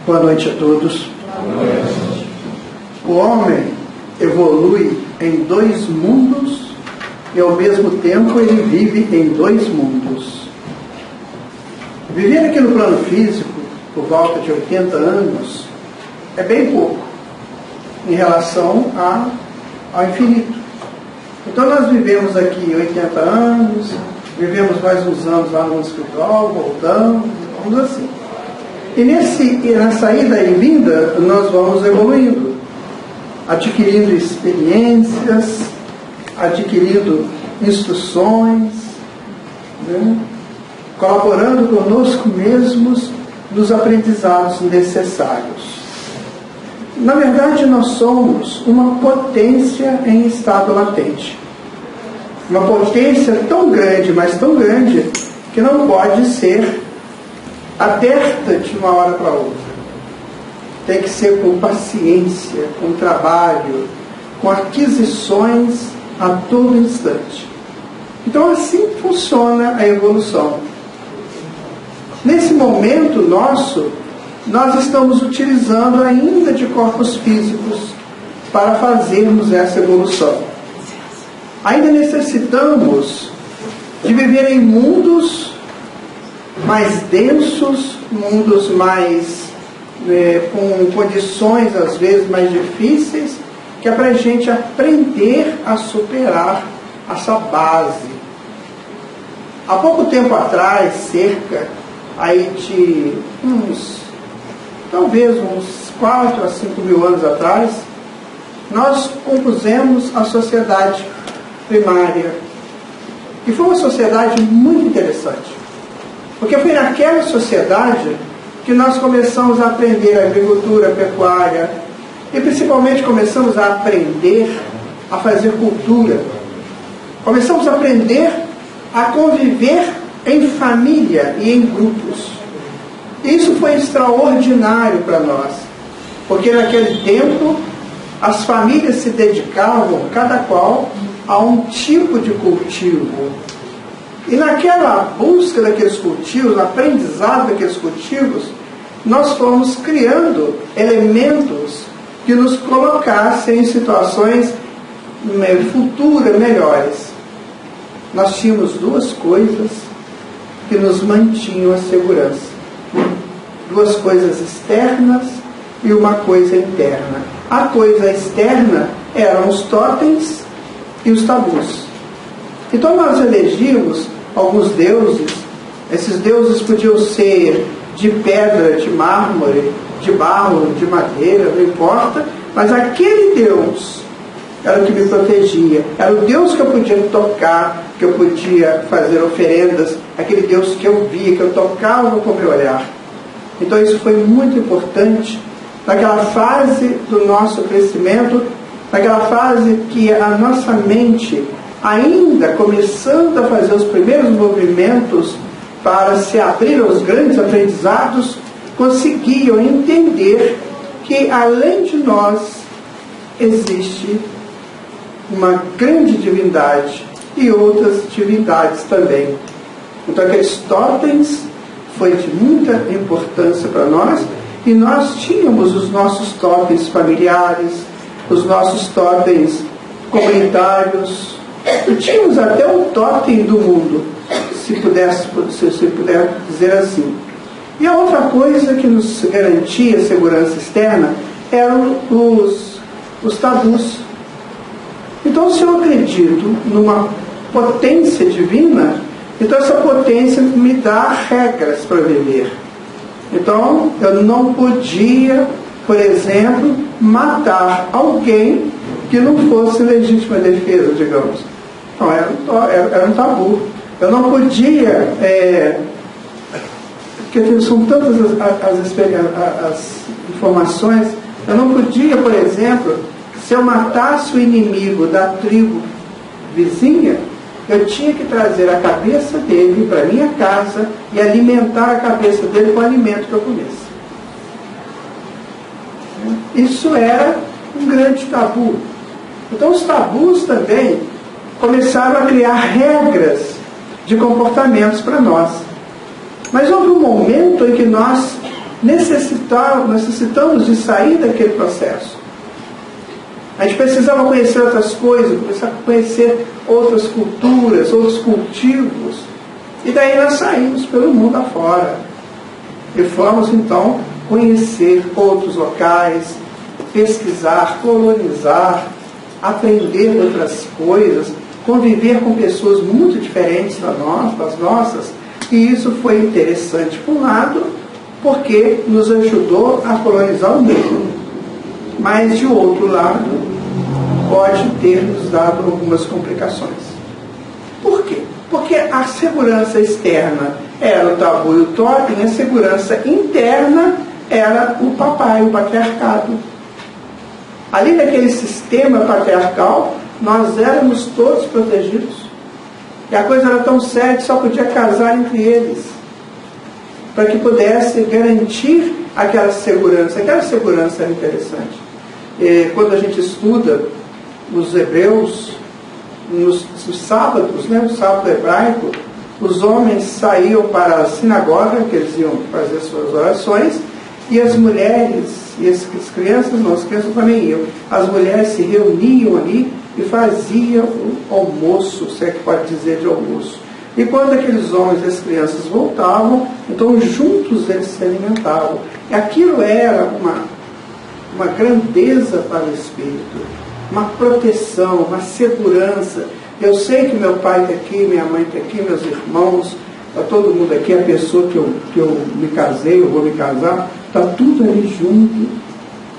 Boa noite a todos. O homem evolui em dois mundos e ao mesmo tempo ele vive em dois mundos. Viver aqui no plano físico por volta de 80 anos é bem pouco em relação ao infinito. Então nós vivemos aqui 80 anos, vivemos mais uns anos lá no escritório, voltamos, vamos assim. E nessa ida e vinda, nós vamos evoluindo, adquirindo experiências, adquirindo instruções, né? Colaborando conosco mesmos nos aprendizados necessários. Na verdade, nós somos uma potência em estado latente. Uma potência tão grande, mas tão grande, que não pode ser aberta de uma hora para outra. Tem que ser com paciência, com trabalho, com aquisições a todo instante. Então assim funciona a evolução. Nesse momento nosso, nós estamos utilizando ainda de corpos físicos para fazermos essa evolução. Ainda necessitamos de viver em mundos mais densos, mundos mais com condições às vezes mais difíceis, que é para a gente aprender a superar essa base. Há pouco tempo atrás, cerca aí de talvez uns 4 a 5 mil anos atrás, nós compusemos a sociedade primária. E foi uma sociedade muito interessante. Porque foi naquela sociedade que nós começamos a aprender a agricultura, a pecuária, e principalmente começamos a aprender a fazer cultura. Começamos a aprender a conviver em família e em grupos. Isso foi extraordinário para nós, porque naquele tempo as famílias se dedicavam, cada qual, a um tipo de cultivo. E naquela busca daqueles cultivos, aprendizado daqueles cultivos, nós fomos criando elementos que nos colocassem em situações futuras melhores. Nós tínhamos duas coisas que nos mantinham a segurança. Duas coisas externas e uma coisa interna. A coisa externa eram os totens e os tabus. Então nós elegimos alguns deuses. Esses deuses podiam ser de pedra, de mármore, de barro, de madeira, não importa, mas aquele Deus era o que me protegia, era o Deus que eu podia tocar, que eu podia fazer oferendas, aquele Deus que eu via, que eu tocava com o meu olhar. Então isso foi muito importante naquela fase do nosso crescimento, naquela fase que a nossa mente, ainda começando a fazer os primeiros movimentos para se abrir aos grandes aprendizados, conseguiam entender que além de nós existe uma grande divindade e outras divindades também. Então aqueles totens foi de muita importância para nós, e nós tínhamos os nossos totens familiares, os nossos totens comunitários, e tínhamos até um totem do mundo, se puder dizer assim. E a outra coisa que nos garantia segurança externa eram os tabus. Então, se eu acredito numa potência divina, então essa potência me dá regras para viver. Então, eu não podia, por exemplo, matar alguém que não fosse legítima defesa, digamos. Não, era um tabu. Eu não podia, porque são tantas as informações, eu não podia, por exemplo, se eu matasse o inimigo da tribo vizinha, eu tinha que trazer a cabeça dele para minha casa e alimentar a cabeça dele com o alimento que eu comesse. Isso era um grande tabu. Então os tabus também começaram a criar regras de comportamentos para nós. Mas houve um momento em que nós necessitamos de sair daquele processo. A gente precisava conhecer outras coisas, começar a conhecer outras culturas, outros cultivos. E daí nós saímos pelo mundo afora. E fomos, então, conhecer outros locais, pesquisar, colonizar, aprender outras coisas, conviver com pessoas muito diferentes das nossas. E isso foi interessante, por um lado, porque nos ajudou a colonizar o mundo. Mas, de outro lado, pode ter nos dado algumas complicações. Por quê? Porque a segurança externa era o tabu e o totem, a segurança interna era o papai, o patriarcado. Ali naquele sistema patriarcal, nós éramos todos protegidos. E a coisa era tão séria que só podia casar entre eles, para que pudesse garantir aquela segurança. Aquela segurança era interessante. Quando a gente estuda os hebreus, nos sábados, o sábado hebraico, os homens saíam para a sinagoga, que eles iam fazer suas orações, e as mulheres, e as crianças também iam. As mulheres se reuniam ali e faziam o almoço, se é que pode dizer de almoço. E quando aqueles homens e as crianças voltavam, então juntos eles se alimentavam. E aquilo era uma grandeza para o espírito, uma proteção, uma segurança. Eu sei que meu pai está aqui, minha mãe está aqui, meus irmãos, está todo mundo aqui, a pessoa que eu me casei, eu vou me casar, está tudo ali junto,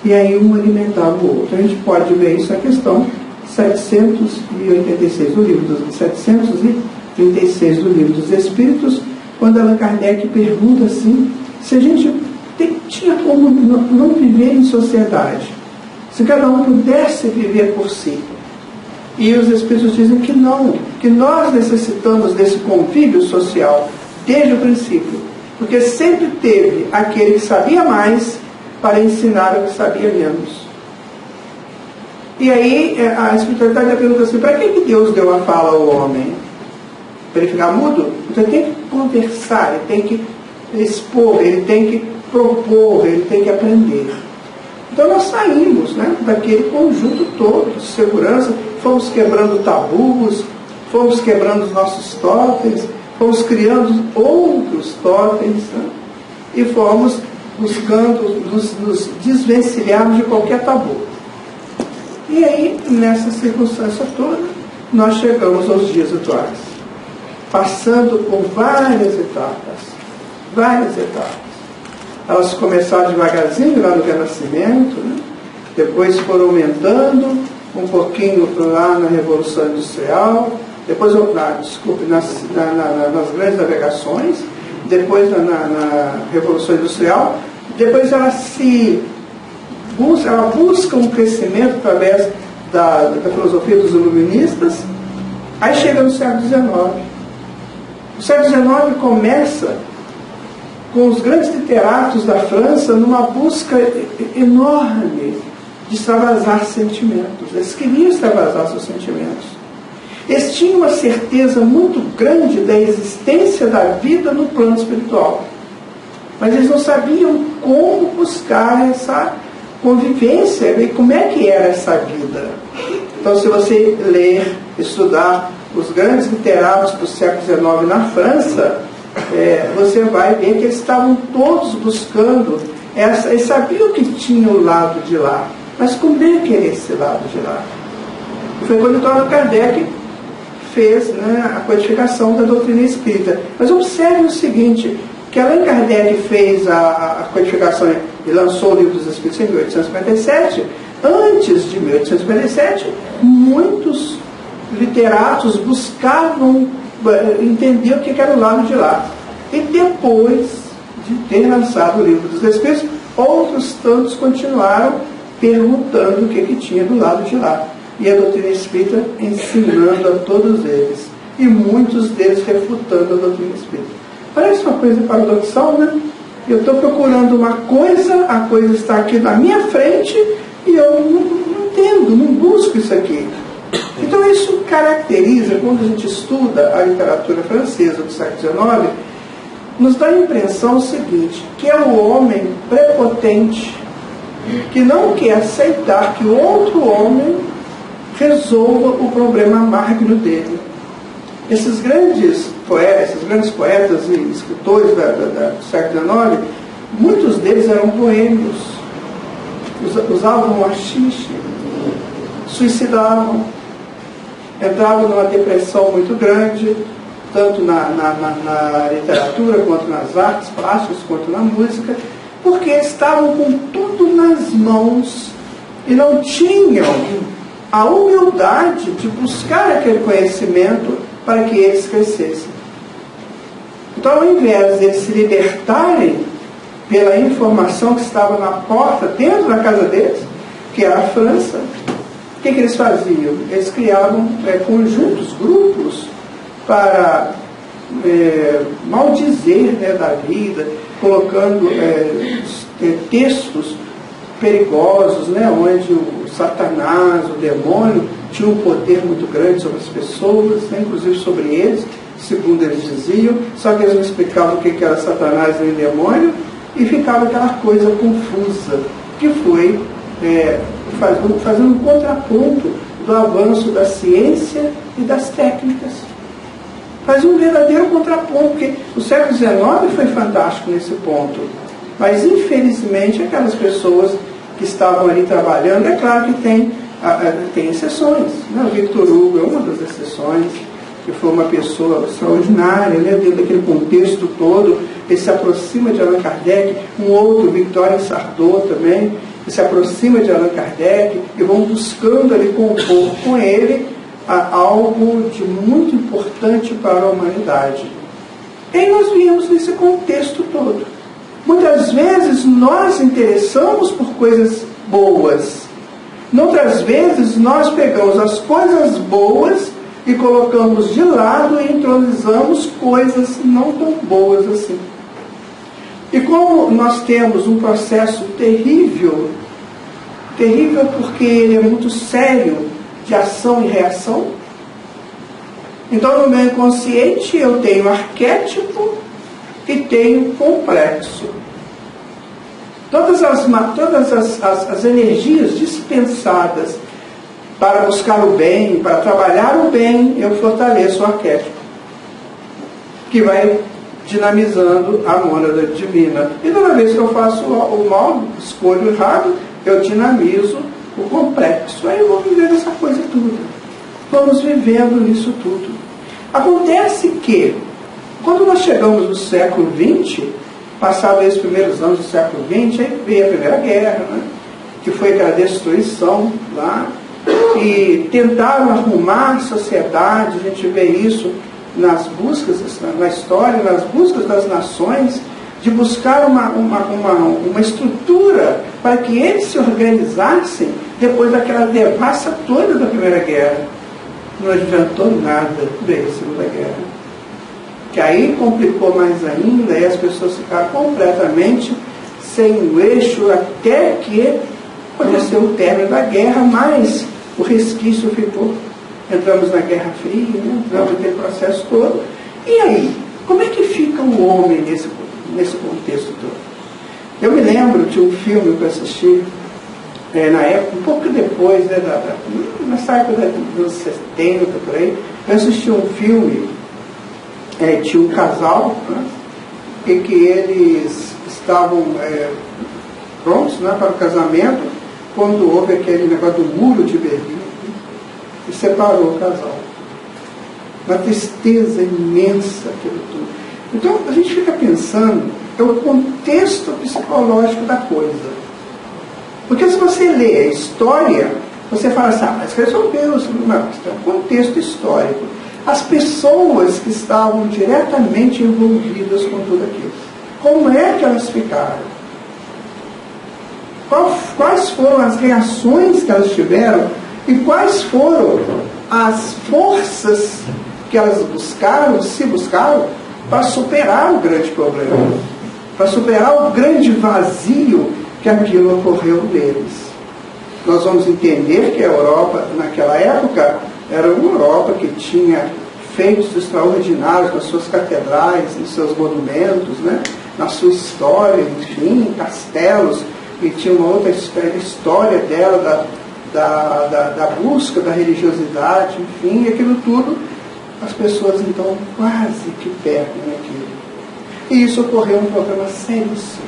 e aí um alimentava o outro. A gente pode ver isso na questão 786 do livro dos 736 do livro dos Espíritos, quando Allan Kardec pergunta assim, se a gente tinha como não viver em sociedade, se cada um pudesse viver por si. E os Espíritos dizem que não, que nós necessitamos desse convívio social desde o princípio, porque sempre teve aquele que sabia mais para ensinar o que sabia menos. E aí a espiritualidade pergunta assim, para que Deus deu a fala ao homem? Para ele ficar mudo? Então ele tem que conversar, ele tem que expor, ele tem que propor, ele tem que aprender. Então nós saímos daquele conjunto todo de segurança, fomos quebrando tabus, fomos quebrando os nossos totens, fomos criando outros totens, e fomos buscando nos desvencilharmos de qualquer tabu. E aí, nessa circunstância toda, nós chegamos aos dias atuais, passando por várias etapas. Elas começaram devagarzinho lá no Renascimento, depois foram aumentando um pouquinho lá na Revolução Industrial, depois, nas grandes navegações, depois na Revolução Industrial, depois ela busca um crescimento através da filosofia dos iluministas, aí chega no século XIX. O século XIX começa com os grandes literatos da França numa busca enorme de extravasar sentimentos. Eles queriam extravasar seus sentimentos. Eles tinham uma certeza muito grande da existência da vida no plano espiritual. Mas eles não sabiam como buscar essa convivência e como é que era essa vida. Então, se você ler, estudar os grandes literatos do século XIX na França, você vai ver que eles estavam todos buscando eles sabiam que tinha o lado de lá, mas como é que era esse lado de lá? E foi quando Allan Kardec fez a codificação da doutrina espírita. Mas observe o seguinte, que Allan Kardec fez a codificação e lançou o Livro dos Espíritos em 1857. Antes de 1857, muitos literatos buscavam entender o que era o lado de lá. E depois de ter lançado o Livro dos Espíritos, outros tantos continuaram perguntando o que tinha do lado de lá. E a doutrina espírita ensinando a todos eles. E muitos deles refutando a doutrina espírita. Parece uma coisa paradoxal, né? Eu estou procurando uma coisa, a coisa está aqui na minha frente e eu não entendo, não busco isso aqui. Então isso caracteriza, quando a gente estuda a literatura francesa do século XIX, nos dá a impressão seguinte, que é o homem prepotente, que não quer aceitar que outro homem resolva o problema magno dele. Esses grandes poetas e escritores do século XIX, muitos deles eram boêmios, usavam o haxixe, suicidavam, entravam numa depressão muito grande, tanto na literatura, quanto nas artes plásticas, quanto na música, porque estavam com tudo nas mãos e não tinham a humildade de buscar aquele conhecimento para que eles crescessem. Então, ao invés de eles se libertarem pela informação que estava na porta, dentro da casa deles, que era a França, o que eles faziam? Eles criavam conjuntos, grupos, para maldizer, né, da vida, colocando textos perigosos, né, onde o Satanás, o demônio, tinha um poder muito grande sobre as pessoas, né, inclusive sobre eles, segundo eles diziam, só que eles não explicavam o que era Satanás nem demônio, e ficava aquela coisa confusa, que foi fazendo um contraponto do avanço da ciência e das técnicas. Faz um verdadeiro contraponto, porque o século XIX foi fantástico nesse ponto. Mas, infelizmente, aquelas pessoas que estavam ali trabalhando, é claro que tem exceções. Né? O Victor Hugo é uma das exceções, que foi uma pessoa extraordinária, né? Dentro daquele contexto todo. Ele se aproxima de Allan Kardec, um outro, Victorien Sardou também, que se aproxima de Allan Kardec e vão buscando ali compor com ele algo de muito importante para a humanidade. E aí nós viemos nesse contexto todo. Muitas vezes nós interessamos por coisas boas. Outras vezes nós pegamos as coisas boas e colocamos de lado e introduzimos coisas não tão boas assim. E como nós temos um processo terrível porque ele é muito sério, de ação e reação. Então, no meu inconsciente, eu tenho arquétipo e tenho complexo. Todas as energias dispensadas para buscar o bem, para trabalhar o bem, eu fortaleço o arquétipo, que vai dinamizando a mônada divina. E toda vez que eu faço o mal, escolho errado, eu dinamizo o complexo. Aí eu vou vivendo essa coisa toda. Vamos vivendo isso tudo. Acontece que, quando nós chegamos no século XX, passados os primeiros anos do século XX, aí veio a Primeira Guerra, né? Que foi aquela destruição lá, e tentaram arrumar a sociedade. A gente vê isso nas buscas, na história, nas buscas das nações, de buscar uma estrutura para que eles se organizassem depois daquela devassa toda da Primeira Guerra. Não adiantou nada, veio a Segunda Guerra, que aí complicou mais ainda, e as pessoas ficaram completamente sem o eixo, até que aconteceu o término da guerra, mas o resquício ficou. Entramos na Guerra Fria, né? Entramos naquele processo todo. E aí, como é que fica o homem nesse contexto todo? Eu me lembro de um filme que eu assisti na época, um pouco depois, né, nessa época dos anos 70, por aí. Eu assisti um filme, tinha um casal, né, em que eles estavam prontos, né, para o casamento, quando houve aquele negócio do muro de Berlim, e separou o casal. Uma tristeza imensa aquilo tudo. Então, a gente fica pensando, é o contexto psicológico da coisa. Porque se você lê a história, você fala assim, mas resolveu, não, é um contexto histórico. As pessoas que estavam diretamente envolvidas com tudo aquilo, como é que elas ficaram? Quais foram as reações que elas tiveram e quais foram as forças que elas se buscaram para superar o grande problema, para superar o grande vazio que aquilo ocorreu neles. Nós vamos entender que a Europa, naquela época, era uma Europa que tinha feitos extraordinários nas suas catedrais, nos seus monumentos, né? Na sua história, enfim, castelos, e tinha uma outra história dela, da busca da religiosidade, enfim, e aquilo tudo, as pessoas então quase que perdem aquilo. E isso ocorreu um problema seríssimo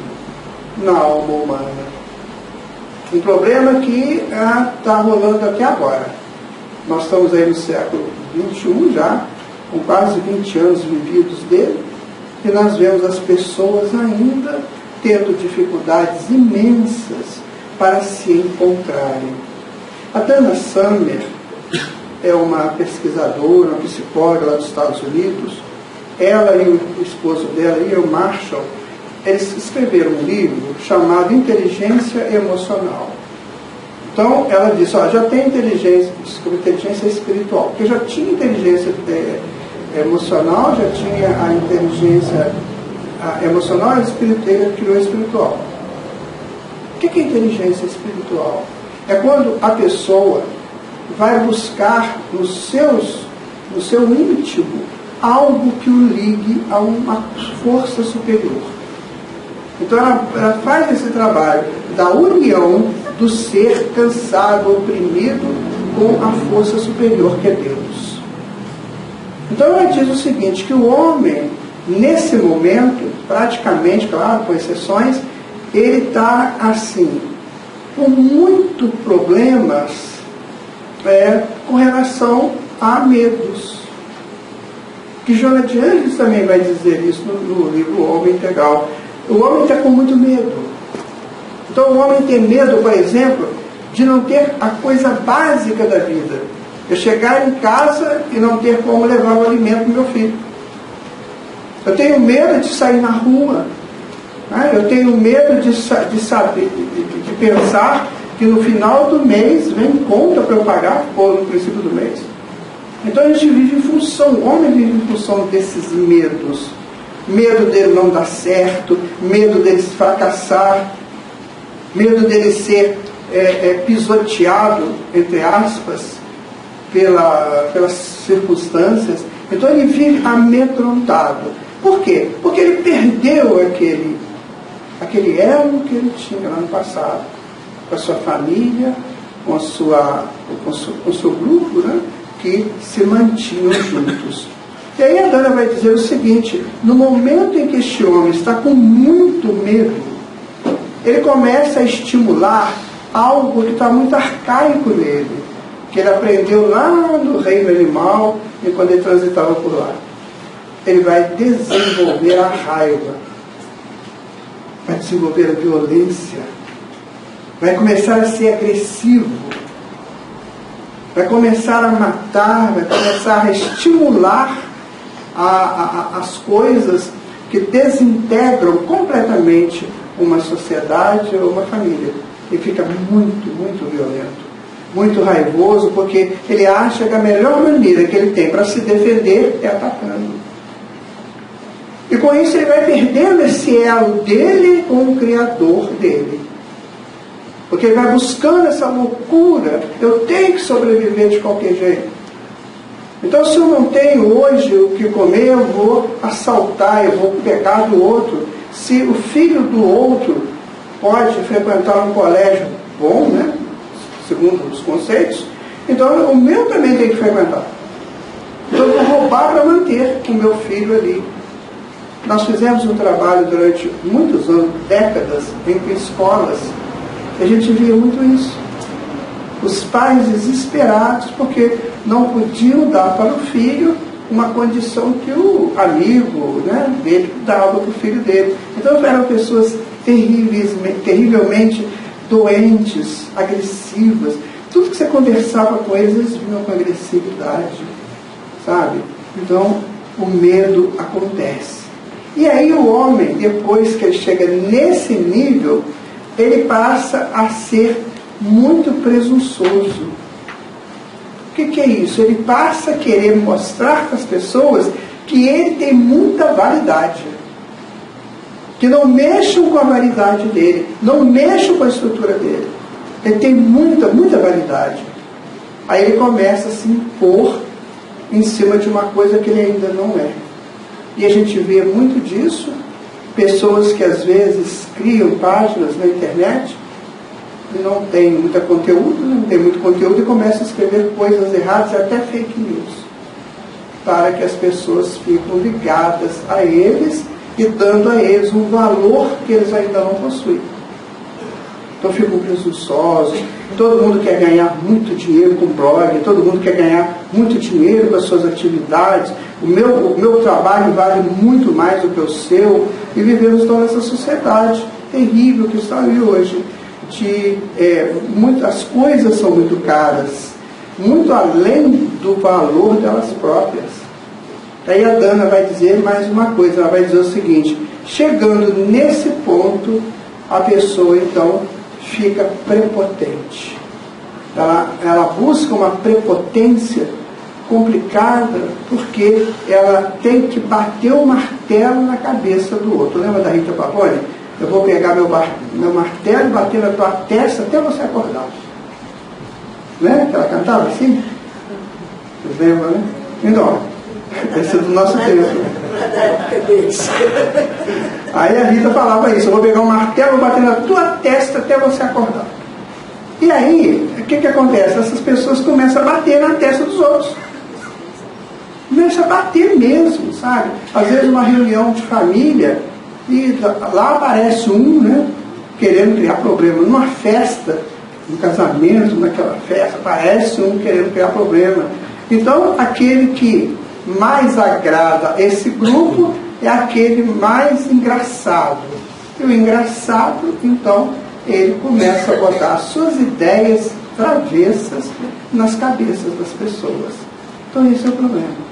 na alma humana. Um problema que está rolando até agora. Nós estamos aí no século XXI já, com quase 20 anos vividos dele, e nós vemos as pessoas ainda tendo dificuldades imensas para se encontrarem. A Dana Summer é uma pesquisadora, uma psicóloga lá dos Estados Unidos. Ela e o esposo dela, Ian Marshall, eles escreveram um livro chamado Inteligência Emocional. Então, ela disse, já tem inteligência espiritual, porque já tinha inteligência emocional, já tinha a inteligência emocional, a espiritual, criou a espiritual. O que é inteligência espiritual? É quando a pessoa vai buscar no seu íntimo algo que o ligue a uma força superior. Então ela faz esse trabalho da união do ser cansado, oprimido, com a força superior que é Deus. Então ela diz o seguinte, que o homem, nesse momento, praticamente, claro, com exceções, ele está assim, com muitos problemas com relação a medos. Que Joana de Ângeles também vai dizer isso no livro O Homem Integral. O homem está com muito medo. Então o homem tem medo, por exemplo, de não ter a coisa básica da vida. Eu chegar em casa e não ter como levar o alimento do meu filho. Eu tenho medo de sair na rua. Eu tenho medo de saber, de pensar que no final do mês vem conta para eu pagar, ou no princípio do mês. Então a gente vive em função, o homem vive em função desses medos. Medo dele não dar certo, medo dele fracassar, medo dele ser pisoteado, entre aspas, pelas circunstâncias. Então ele vive amedrontado. Por quê? Porque ele perdeu aquele elo que ele tinha lá no passado, com a sua família, com o seu grupo, né, que se mantinham juntos. E aí a Dana vai dizer o seguinte, no momento em que este homem está com muito medo, ele começa a estimular algo que está muito arcaico nele, que ele aprendeu lá no reino animal e quando ele transitava por lá. Ele vai desenvolver a raiva, vai desenvolver a violência, vai começar a ser agressivo, vai começar a matar, vai começar a estimular as coisas que desintegram completamente uma sociedade ou uma família. E fica muito, muito violento, muito raivoso, porque ele acha que a melhor maneira que ele tem para se defender é atacando. E com isso ele vai perdendo esse elo dele com o Criador dele. Porque ele vai buscando essa loucura, eu tenho que sobreviver de qualquer jeito. Então se eu não tenho hoje o que comer, eu vou assaltar, eu vou pegar do outro. Se o filho do outro pode frequentar um colégio bom, né, segundo os conceitos, então o meu também tem que frequentar. Então eu vou roubar para manter o meu filho ali. Nós fizemos um trabalho durante muitos anos, décadas, em escolas, e a gente via muito isso. Os pais desesperados porque não podiam dar para o filho uma condição que o amigo, né, dele dava para o filho dele. Então eram pessoas terrivelmente doentes, agressivas. Tudo que você conversava com eles, eles vinham com agressividade, sabe? Então o medo acontece. E aí o homem, depois que ele chega nesse nível, ele passa a ser muito presunçoso. O que é isso? Ele passa a querer mostrar para as pessoas que ele tem muita validade. Que não mexam com a validade dele, não mexam com a estrutura dele. Ele tem muita, muita validade. Aí ele começa a se impor em cima de uma coisa que ele ainda não é. E a gente vê muito disso, pessoas que às vezes criam páginas na internet e não tem muito conteúdo e começam a escrever coisas erradas e até fake news, para que as pessoas fiquem ligadas a eles e dando a eles um valor que eles ainda não possuem. Então ficam presunçosos, todo mundo quer ganhar muito dinheiro com blog, todo mundo quer ganhar muito dinheiro com as suas atividades, o meu trabalho vale muito mais do que o seu, e vivemos toda essa sociedade terrível que está aí hoje, as coisas são muito caras, muito além do valor delas próprias. Aí a Dana vai dizer mais uma coisa, ela vai dizer o seguinte: chegando nesse ponto, a pessoa então fica prepotente. Ela busca uma prepotência complicada porque ela tem que bater o martelo na cabeça do outro. Lembra da Rita Pavone? Eu vou pegar meu martelo e bater na tua testa até você acordar. Né? Que ela cantava assim? Vocês lembram, né? Então, esse é do nosso tempo. Aí a Rita falava isso: eu vou pegar um martelo e bater na tua testa até você acordar. E aí, o que acontece? Essas pessoas começam a bater na testa dos outros. Começam a bater mesmo, sabe? Às vezes uma reunião de família e lá aparece um, né, querendo criar problema. Numa festa, no casamento, naquela festa, aparece um querendo criar problema. Então, aquele que mais agrada esse grupo é aquele mais engraçado. E o engraçado, então, ele começa a botar as suas ideias travessas nas cabeças das pessoas. Então, esse é o problema.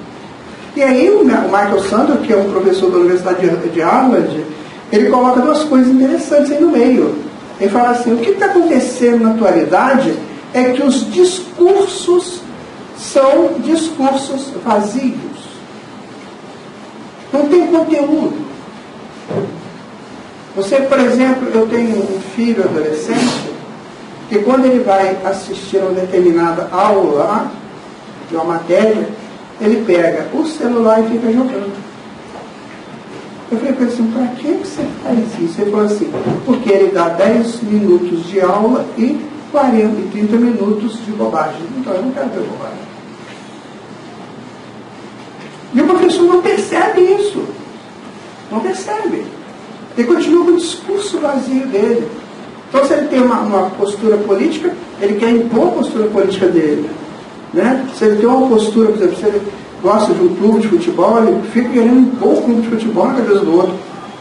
E aí o Michael Sandel, que é um professor da Universidade de Harvard, ele coloca duas coisas interessantes aí no meio. Ele fala assim: o que está acontecendo na atualidade é que os discursos são discursos vazios. Não tem conteúdo. Você, por exemplo, eu tenho um filho adolescente que quando ele vai assistir a uma determinada aula de uma matéria, ele pega o celular e fica jogando. Eu falei para ele assim: para que você faz isso? Ele falou assim: porque ele dá 10 minutos de aula e 40 e 30 minutos de bobagem. Então eu não quero ver bobagem. E o professor não percebe isso. Não percebe. Ele continua com o discurso vazio dele. Então, se ele tem uma postura política, ele quer impor a postura política dele. Né? Se ele tem uma postura, por exemplo, se ele gosta de um clube de futebol, ele fica querendo impor o clube de futebol na cabeça do outro,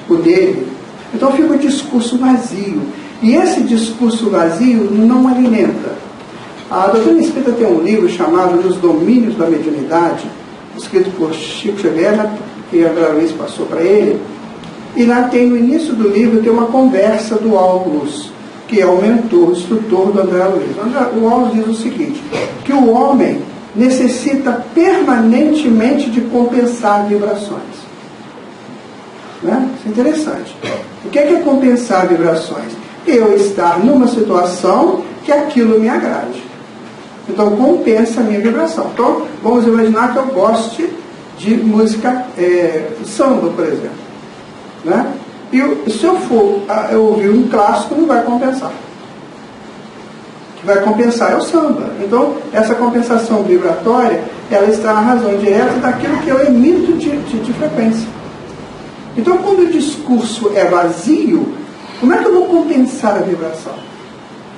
o dele. Então fica um discurso vazio. E esse discurso vazio não alimenta. A doutrina espírita tem um livro chamado Nos Domínios da Mediunidade, escrito por Chico Xavier, que a André Luiz passou para ele. E lá tem, no início do livro, tem uma conversa do Aulus, que é o mentor, o instrutor do André Luiz. O Aulus diz o seguinte: que o homem necessita permanentemente de compensar vibrações. Né? Isso é interessante. O que é compensar vibrações? Eu estar numa situação que aquilo me agrade. Então compensa a minha vibração. Então vamos imaginar que eu goste de música samba, por exemplo. Né? E se eu for eu ouvir um clássico, não vai compensar. O que vai compensar é o samba. Então essa compensação vibratória, ela está na razão direta daquilo que eu emito de frequência. Então quando o discurso é vazio, como é que eu vou compensar a vibração?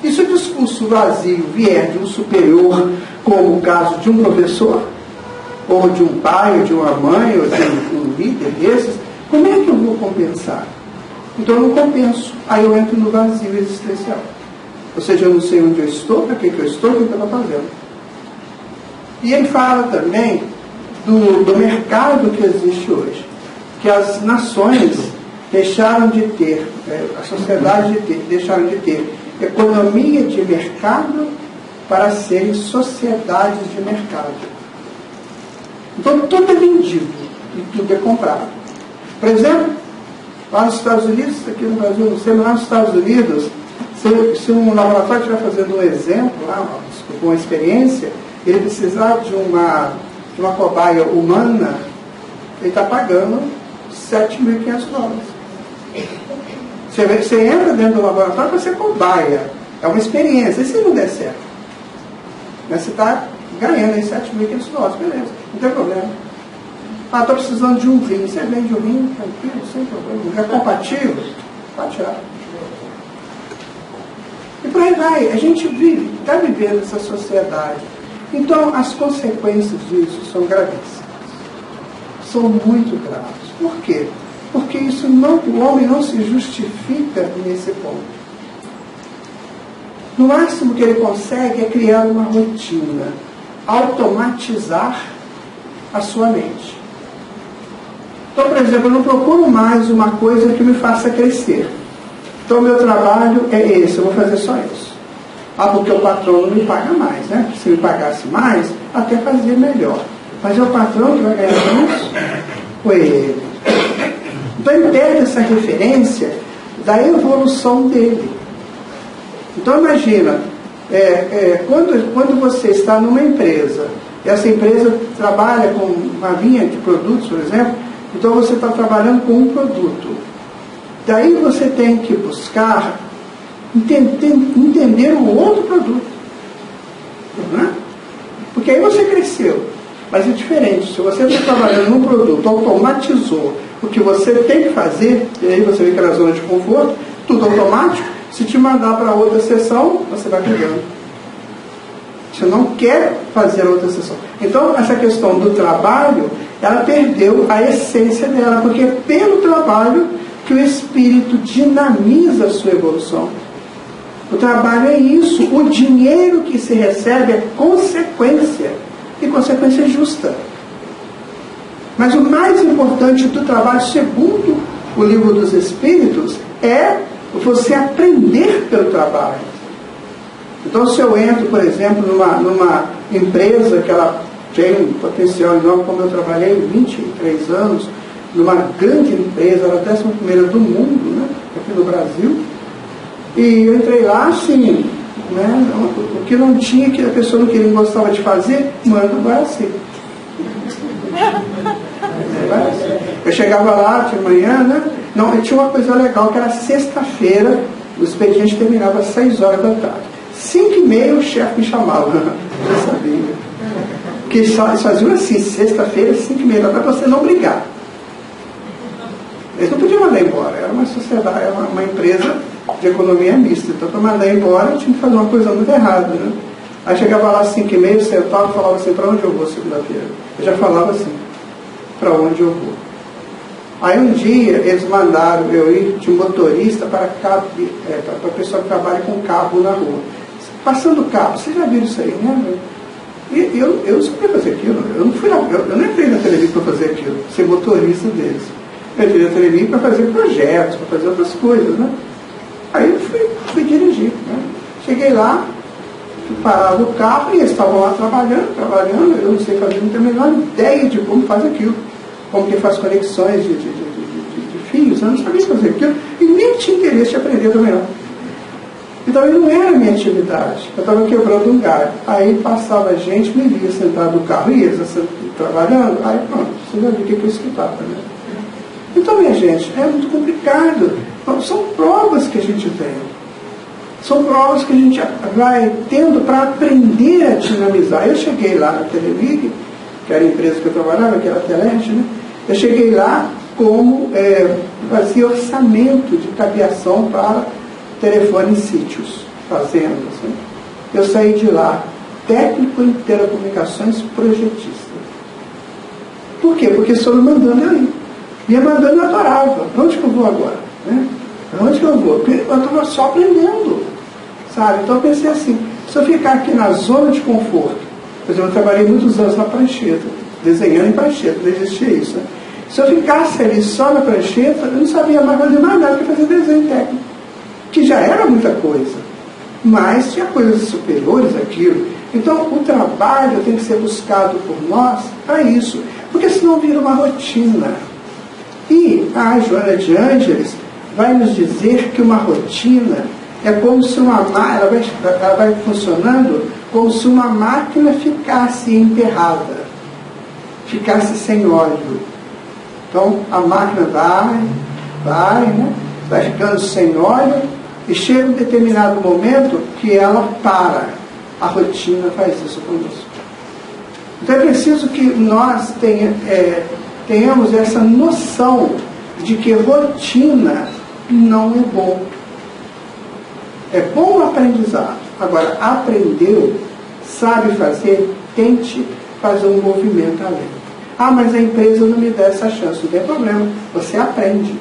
E se o discurso vazio vier de um superior, como o caso de um professor, ou de um pai, ou de uma mãe, ou de um líder desses, como é que eu vou compensar? Então eu não compenso. Aí eu entro no vazio existencial. Ou seja, eu não sei onde eu estou, para que eu estou, o que eu estou fazendo. E ele fala também do mercado que existe hoje. Que as nações deixaram de ter, a sociedade deixaram de ter economia de mercado para serem sociedades de mercado. Então tudo é vendido e tudo é comprado. Por exemplo, lá nos Estados Unidos, aqui no Brasil, não sei, mas lá nos Estados Unidos, se um laboratório estiver fazendo um exemplo, lá, uma experiência, ele precisar de uma cobaia humana, ele está pagando $7.500. Você entra dentro do laboratório para ser cobaia. É uma experiência. E se não der certo? Mas você está ganhando aí $7.500, beleza, não tem problema. Ah, estou precisando de um rim. Você vende um rim, tranquilo, sem problema. É compatível? Pode tirar. E por aí vai. A gente está vivendo essa sociedade. Então, as consequências disso são gravíssimas. São muito graves. Por quê? Porque isso o homem não se justifica nesse ponto. No máximo que ele consegue é criar uma rotina, automatizar a sua mente. Então, por exemplo, eu não procuro mais uma coisa que me faça crescer. Então, o meu trabalho é esse, eu vou fazer só isso. Ah, porque o patrão não me paga mais, né? Se me pagasse mais, até fazia melhor. Mas é o patrão que vai ganhar isso? Ou ele? Então, ele perde essa referência da evolução dele. Então, imagina, quando você está numa empresa, e essa empresa trabalha com uma linha de produtos, por exemplo, então você está trabalhando com um produto. Daí você tem que buscar entender o outro produto. Não é? Porque aí você cresceu. Mas é diferente. Se você está trabalhando num produto, automatizou o que você tem que fazer, e aí você fica na zona de conforto, tudo automático, se te mandar para outra sessão, você vai pegando. Você não quer fazer outra sessão. Então, essa questão do trabalho, ela perdeu a essência dela, porque é pelo trabalho que o espírito dinamiza a sua evolução. O trabalho é isso. O dinheiro que se recebe é consequência, e consequência justa. Mas o mais importante do trabalho, segundo o Livro dos Espíritos, é você aprender pelo trabalho. Então, se eu entro, por exemplo, numa empresa que ela tem um potencial enorme, como eu trabalhei 23 anos, numa grande empresa, era a 11ª do mundo, né, aqui no Brasil, e eu entrei lá assim, né, o que não tinha, que a pessoa não queria, gostava de fazer, manda agora sim. Eu chegava lá de manhã, né? Não, eu tinha uma coisa legal, que era sexta-feira, o expediente terminava às 6 horas da tarde. 5h30 o chefe me chamava. Eu sabia. Porque eles faziam assim, sexta-feira, 5h30 da tarde, para você não brigar. Eles não podiam mandar embora, era uma sociedade, era uma empresa de economia mista. Então, para mandar embora, eu tinha que fazer uma coisa muito errada, né? Aí chegava lá às 5h30, sentava e falava assim, para onde eu vou segunda-feira? Eu já falava assim, para onde eu vou? Aí um dia eles mandaram eu ir de motorista para a pessoa que trabalha com carro na rua. Passando carro, vocês já viram isso aí, né? E eu não sabia fazer aquilo, eu não entrei na Telemig para fazer aquilo, ser motorista deles. Eu entrei na Telemig para fazer projetos, para fazer outras coisas, né? Aí eu fui dirigir, né? Cheguei lá, parava o carro e eles estavam lá trabalhando, eu não sei fazer, não tenho a menor ideia de como faz aquilo, como que faz conexões de fios, eu não sabia fazer aquilo e nem tinha interesse de aprender também não. Então não era a minha atividade, eu estava quebrando um galho, aí passava gente, me via sentado no carro e eles trabalhando, aí pronto, você já viu o que eu escutava, né? Então, minha gente, é muito complicado, são provas que a gente tem. São provas que a gente vai tendo para aprender a dinamizar. Eu cheguei lá na Telemig, que era a empresa que eu trabalhava, que era a Teleste, né? Eu cheguei lá como fazia orçamento de cabeação para telefone em sítios, fazendas. Né? Eu saí de lá, técnico em telecomunicações, projetista. Por quê? Porque o senhor me mandando eu ir. Me mandando eu adorava. Para onde que eu vou agora? Né? Para onde que eu vou? Porque eu estava só aprendendo. Sabe? Então eu pensei assim, se eu ficar aqui na zona de conforto, por exemplo, eu trabalhei muitos anos na prancheta, desenhando em prancheta, não existia isso. Né? Se eu ficasse ali só na prancheta, eu não sabia mais fazer mais nada que fazer desenho técnico, que já era muita coisa, mas tinha coisas superiores àquilo. Então o trabalho tem que ser buscado por nós para isso, porque senão vira uma rotina. E a Joana de Ângeles vai nos dizer que uma rotina é como se ela vai funcionando como se uma máquina ficasse emperrada. ficasse sem óleo. Então a máquina vai, né? Vai ficando sem óleo e chega um determinado momento que ela para. A rotina faz isso conosco. Então é preciso que nós tenhamos essa noção de que rotina não é bom. É bom o aprendizado. Agora, aprendeu, sabe fazer, tente fazer um movimento além. Ah, mas a empresa não me dá essa chance. Não tem problema. Você aprende.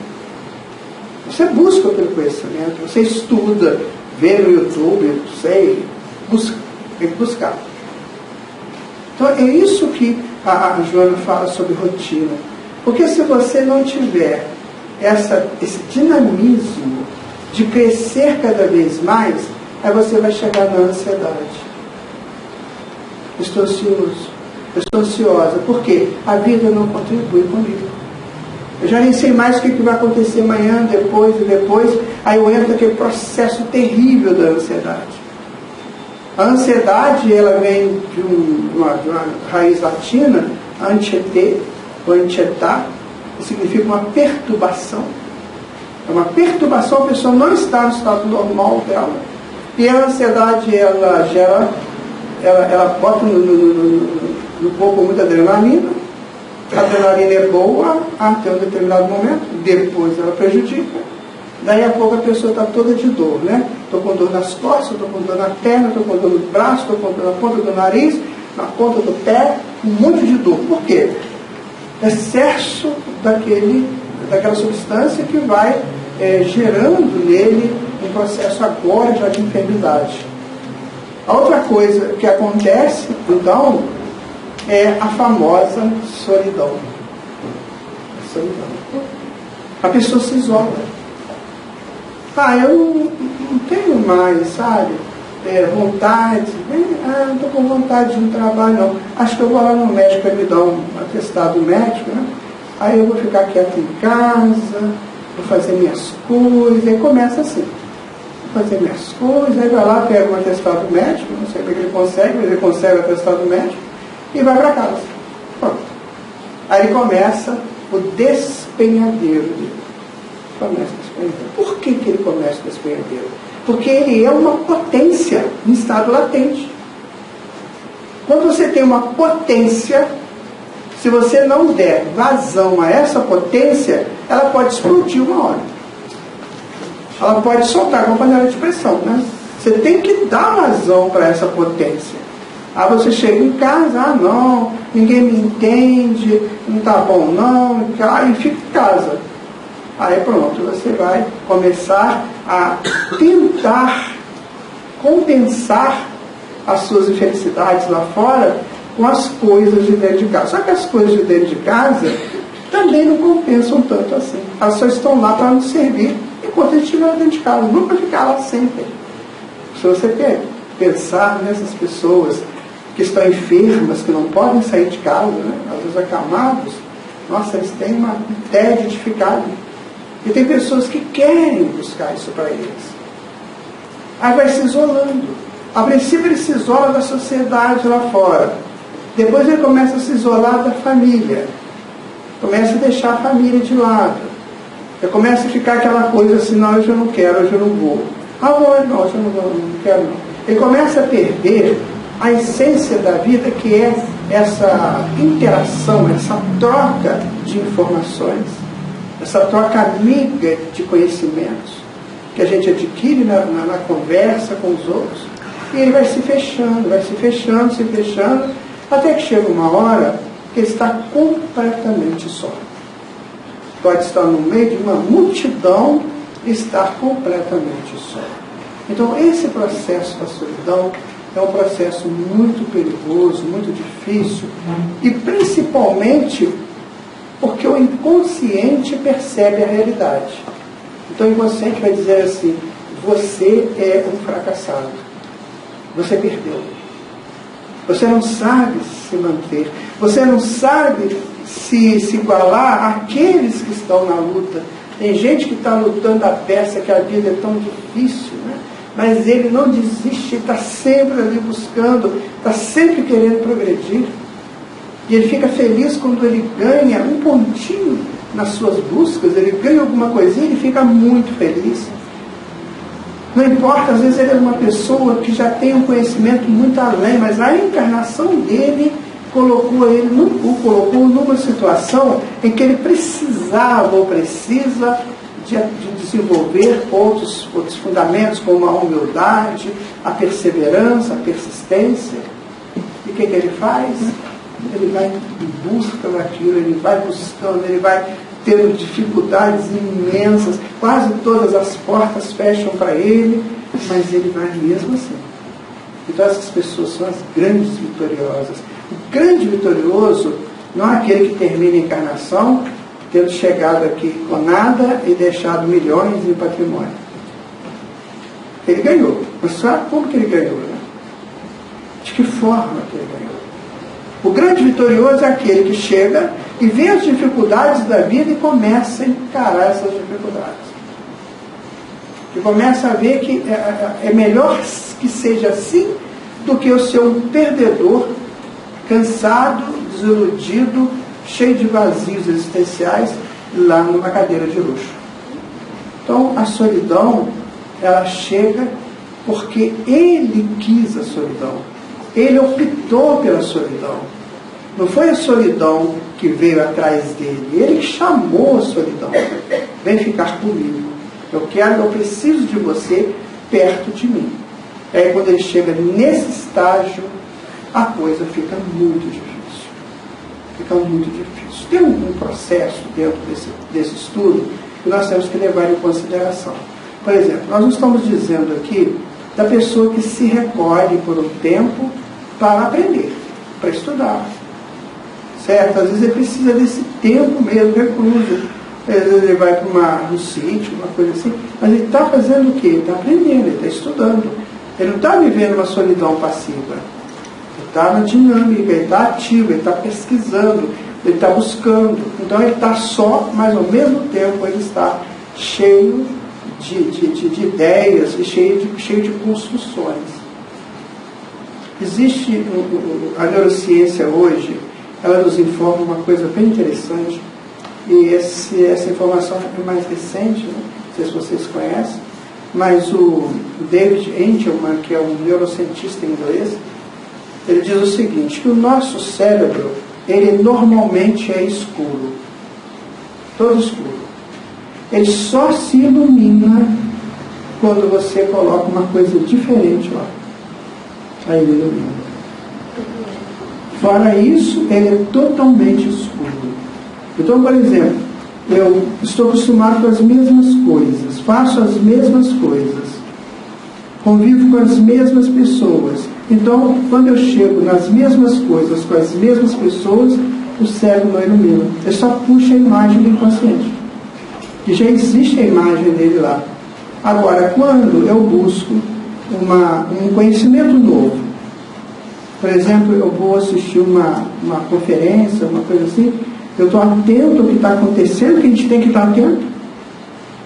Você busca pelo conhecimento. Você estuda, vê no YouTube, sei, busca. Tem que buscar. Então é isso que a Joana fala sobre rotina. Porque se você não tiver esse dinamismo de crescer cada vez mais, aí você vai chegar na ansiedade. Estou ansioso, estou ansiosa. Por quê? A vida não contribui comigo. Eu já nem sei mais o que vai acontecer amanhã, depois e depois. Aí eu entro naquele processo terrível da ansiedade. A ansiedade, ela vem de uma raiz latina, antiete, ou antietá, que significa uma perturbação. É uma perturbação, a pessoa não está no estado normal dela. E a ansiedade, ela gera, ela bota no corpo muita adrenalina. A adrenalina é boa até um determinado momento, depois ela prejudica. Daí a pouco a pessoa está toda de dor, né? Estou com dor nas costas, estou com dor na perna, estou com dor no braço, estou com dor na ponta do nariz, na ponta do pé, um monte de dor. Por quê? Excesso daquela substância que vai gerando nele um processo agora já de enfermidade. A outra coisa que acontece, então, é a famosa solidão. A solidão. A pessoa se isola. Eu não tenho mais, sabe, vontade, não estou com vontade de um trabalho, não. Acho que eu vou lá no médico para me dar um atestado médico, né? Aí eu vou ficar quieto em casa, vou fazer minhas coisas, aí começa assim. Vou fazer minhas coisas, aí vai lá, pega um atestado médico, não sei como ele consegue, mas ele consegue o atestado médico, e vai para casa. Pronto. Aí ele começa o despenhadeiro dele. Começa a despenhadeiro. Por que ele começa a despenhadeiro? Porque ele é uma potência em estado latente. Quando você tem uma potência, se você não der vazão a essa potência, ela pode explodir uma hora. Ela pode soltar com a panela de pressão, né? Você tem que dar vazão para essa potência. Aí você chega em casa, não, ninguém me entende, não tá bom não, e fica em casa. Aí pronto, você vai começar a tentar compensar as suas infelicidades lá fora com as coisas de dentro de casa. Só que as coisas de dentro de casa também não compensam tanto assim. Elas só estão lá para nos servir enquanto a gente estiver dentro de casa, não para ficar lá sempre. Se você pensar nessas pessoas que estão enfermas, que não podem sair de casa, né? Às vezes acamados, nossa, eles têm uma tédio de ficar ali. E tem pessoas que querem buscar isso para eles. Aí vai se isolando. A princípio ele se isola da sociedade lá fora. Depois ele começa a se isolar da família. Começa a deixar a família de lado. Ele começa a ficar aquela coisa assim, não, hoje eu não quero, hoje eu não vou. Não, hoje eu não vou, não quero não. Ele começa a perder a essência da vida, que é essa interação, essa troca de informações, essa troca amiga de conhecimentos que a gente adquire na conversa com os outros. E ele vai se fechando, até que chega uma hora que ele está completamente só. Pode estar no meio de uma multidão e estar completamente só. Então esse processo da solidão é um processo muito perigoso, muito difícil, e principalmente porque o inconsciente percebe a realidade. Então o inconsciente vai dizer assim: você é um fracassado, você perdeu, você não sabe se manter, você não sabe se igualar àqueles que estão na luta. Tem gente que está lutando a peça, que a vida é tão difícil, né? Mas ele não desiste, está sempre ali buscando, está sempre querendo progredir. E ele fica feliz quando ele ganha um pontinho nas suas buscas, ele ganha alguma coisinha, ele fica muito feliz. Não importa, às vezes ele é uma pessoa que já tem um conhecimento muito além, mas a encarnação dele colocou numa situação em que ele precisava ou precisa de desenvolver outros fundamentos, como a humildade, a perseverança, a persistência. E o que ele faz? Ele vai em busca daquilo, ele vai buscando, ele vai tendo dificuldades imensas, quase todas as portas fecham para ele, mas ele vai mesmo assim. Então essas pessoas são as grandes vitoriosas. O grande vitorioso não é aquele que termina a encarnação tendo chegado aqui com nada e deixado milhões em patrimônio. Ele ganhou. Mas sabe como que ele ganhou? Né? De que forma que ele ganhou? O grande vitorioso é aquele que chega e vê as dificuldades da vida e começa a encarar essas dificuldades. Que começa a ver que é melhor que seja assim do que eu ser um perdedor, cansado, desiludido, cheio de vazios existenciais, lá numa cadeira de luxo. Então, a solidão, ela chega porque ele quis a solidão. Ele optou pela solidão. Não foi a solidão que veio atrás dele. Ele que chamou a solidão. Vem ficar comigo. Eu preciso de você perto de mim. E aí, quando ele chega nesse estágio, a coisa fica muito difícil. Fica muito difícil. Tem um processo dentro desse estudo que nós temos que levar em consideração. Por exemplo, nós não estamos dizendo aqui da pessoa que se recolhe por um tempo para aprender, para estudar. Certo? Às vezes ele precisa desse tempo mesmo, recluso. Às vezes ele vai para um sítio, uma coisa assim, mas ele está fazendo o quê? Ele está aprendendo, ele está estudando. Ele não está vivendo uma solidão passiva. Ele está na dinâmica, ele está ativo, ele está pesquisando, ele está buscando. Então ele está só, mas ao mesmo tempo ele está cheio de ideias e cheio de construções. Existe a neurociência hoje, ela nos informa uma coisa bem interessante, e essa informação é mais recente, né? Não sei se vocês conhecem, mas o David Engelman, que é um neurocientista inglês, ele diz o seguinte, que o nosso cérebro, ele normalmente é escuro, todo escuro. Ele só se ilumina quando você coloca uma coisa diferente lá. Aí ele ilumina. Fora isso, ele é totalmente escuro. Então, por exemplo, eu estou acostumado com as mesmas coisas, faço as mesmas coisas, convivo com as mesmas pessoas. Então, quando eu chego nas mesmas coisas, com as mesmas pessoas, o cérebro não ilumina. Ele só puxa a imagem do inconsciente, que já existe a imagem dele lá. Agora, quando eu busco um conhecimento novo, por exemplo, eu vou assistir uma conferência, uma coisa assim, eu estou atento ao que está acontecendo, que a gente tem que estar atento.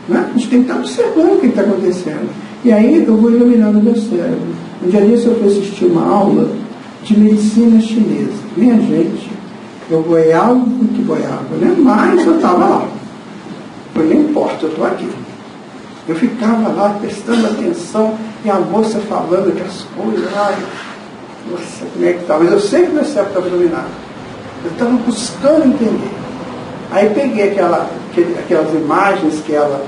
Né? A gente tem que estar observando o que está acontecendo. E aí eu vou iluminando o meu cérebro. Um dia desse eu fui assistir uma aula de medicina chinesa. Minha gente, eu boiava o que boiava, né? Mas eu estava lá. Eu não importa, eu estou aqui. Eu ficava lá prestando atenção e a moça falando aquelas coisas. Ai, nossa, como é que está? Mas eu sei que meu cérebro estava iluminado. Eu estava buscando entender. Aí peguei aquelas imagens que ela